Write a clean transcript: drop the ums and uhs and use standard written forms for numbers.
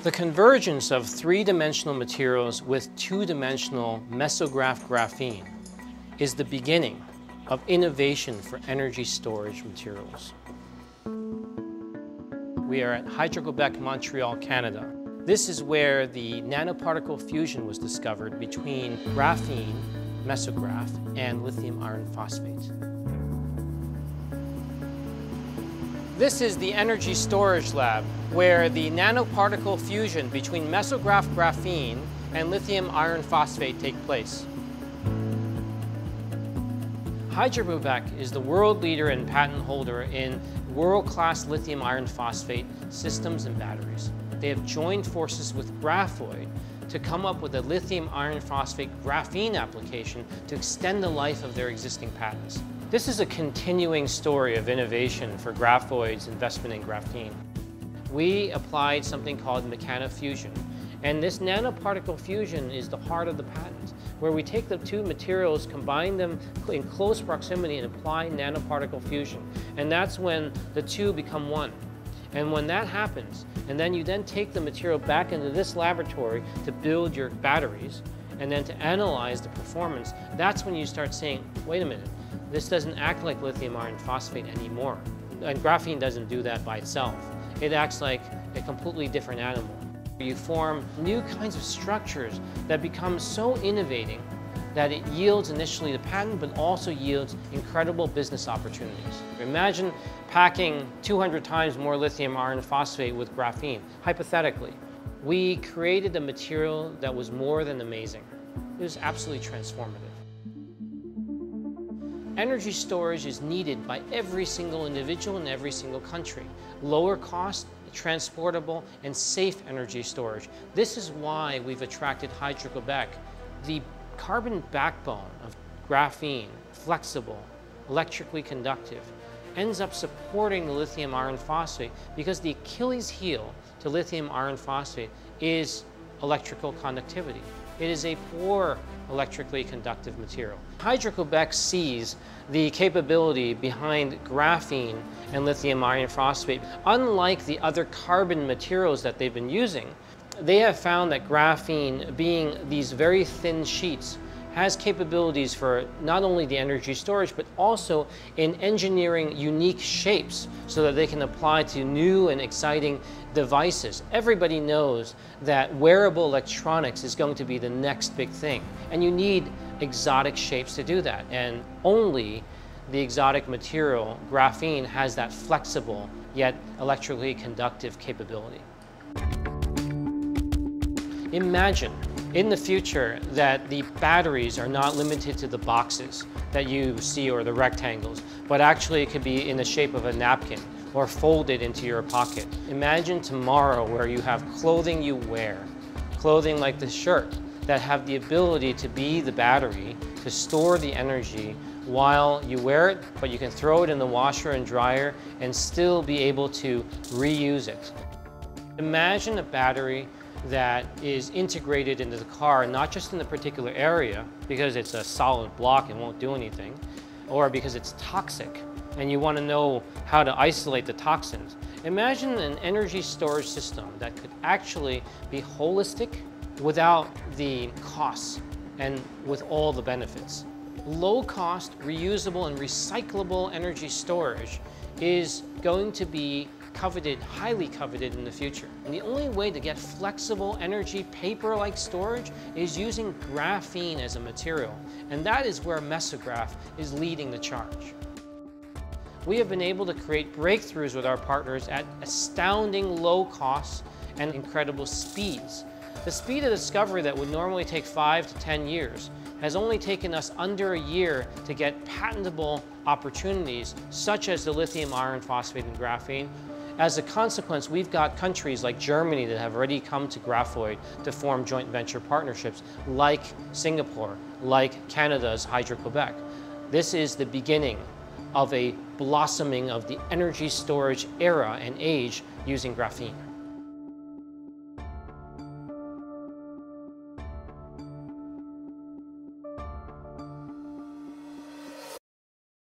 The convergence of three-dimensional materials with two-dimensional mesograph graphene is the beginning of innovation for energy storage materials. We are at Hydro Quebec, Montreal, Canada. This is where the nanoparticle fusion was discovered between graphene, mesograph, and lithium iron phosphate. This is the energy storage lab, where the nanoparticle fusion between mesograph graphene and lithium iron phosphate take place. Hydro Quebec is the world leader and patent holder in world-class lithium iron phosphate systems and batteries. They have joined forces with Grafoid to come up with a lithium iron phosphate graphene application to extend the life of their existing patents. This is a continuing story of innovation for Grafoid's investment in graphene. We applied something called mechanofusion, and this nanoparticle fusion is the heart of the patent, where we take the two materials, combine them in close proximity, and apply nanoparticle fusion. And that's when the two become one. And when that happens, and then you take the material back into this laboratory to build your batteries, and then to analyze the performance, that's when you start saying, wait a minute, this doesn't act like lithium iron phosphate anymore. And graphene doesn't do that by itself. It acts like a completely different animal. You form new kinds of structures that become so innovating that it yields initially the patent, but also yields incredible business opportunities. Imagine packing 200 times more lithium iron phosphate with graphene, hypothetically. We created a material that was more than amazing. It was absolutely transformative. Energy storage is needed by every single individual in every single country. Lower cost, transportable, and safe energy storage. This is why we've attracted Hydro Quebec. The carbon backbone of graphene, flexible, electrically conductive, ends up supporting the lithium iron phosphate because the Achilles heel to lithium iron phosphate is electrical conductivity. It is a poor electrically conductive material. Hydro Quebec sees the capability behind graphene and lithium iron phosphate. Unlike the other carbon materials that they've been using, they have found that graphene, being these very thin sheets, has capabilities for not only the energy storage, but also in engineering unique shapes so that they can apply to new and exciting devices. Everybody knows that wearable electronics is going to be the next big thing, and you need exotic shapes to do that. And only the exotic material, graphene, has that flexible yet electrically conductive capability. Imagine in the future that the batteries are not limited to the boxes that you see or the rectangles, but actually it could be in the shape of a napkin or folded into your pocket. Imagine tomorrow where you have clothing you wear, clothing like the shirt, that have the ability to be the battery, to store the energy while you wear it, but you can throw it in the washer and dryer and still be able to reuse it. Imagine a battery that is integrated into the car, not just in the particular area because it's a solid block and won't do anything, or because it's toxic and you want to know how to isolate the toxins. Imagine an energy storage system that could actually be holistic without the costs and with all the benefits. Low cost, reusable, and recyclable energy storage is going to be coveted, highly coveted in the future. And the only way to get flexible energy, paper-like storage is using graphene as a material. And that is where mesograph is leading the charge. We have been able to create breakthroughs with our partners at astounding low costs and incredible speeds. The speed of discovery that would normally take 5 to 10 years has only taken us under a year to get patentable opportunities, such as the lithium iron phosphate and graphene. As a consequence, we've got countries like Germany that have already come to Grafoid to form joint venture partnerships, like Singapore, like Canada's Hydro Quebec. This is the beginning of a blossoming of the energy storage era and age using graphene.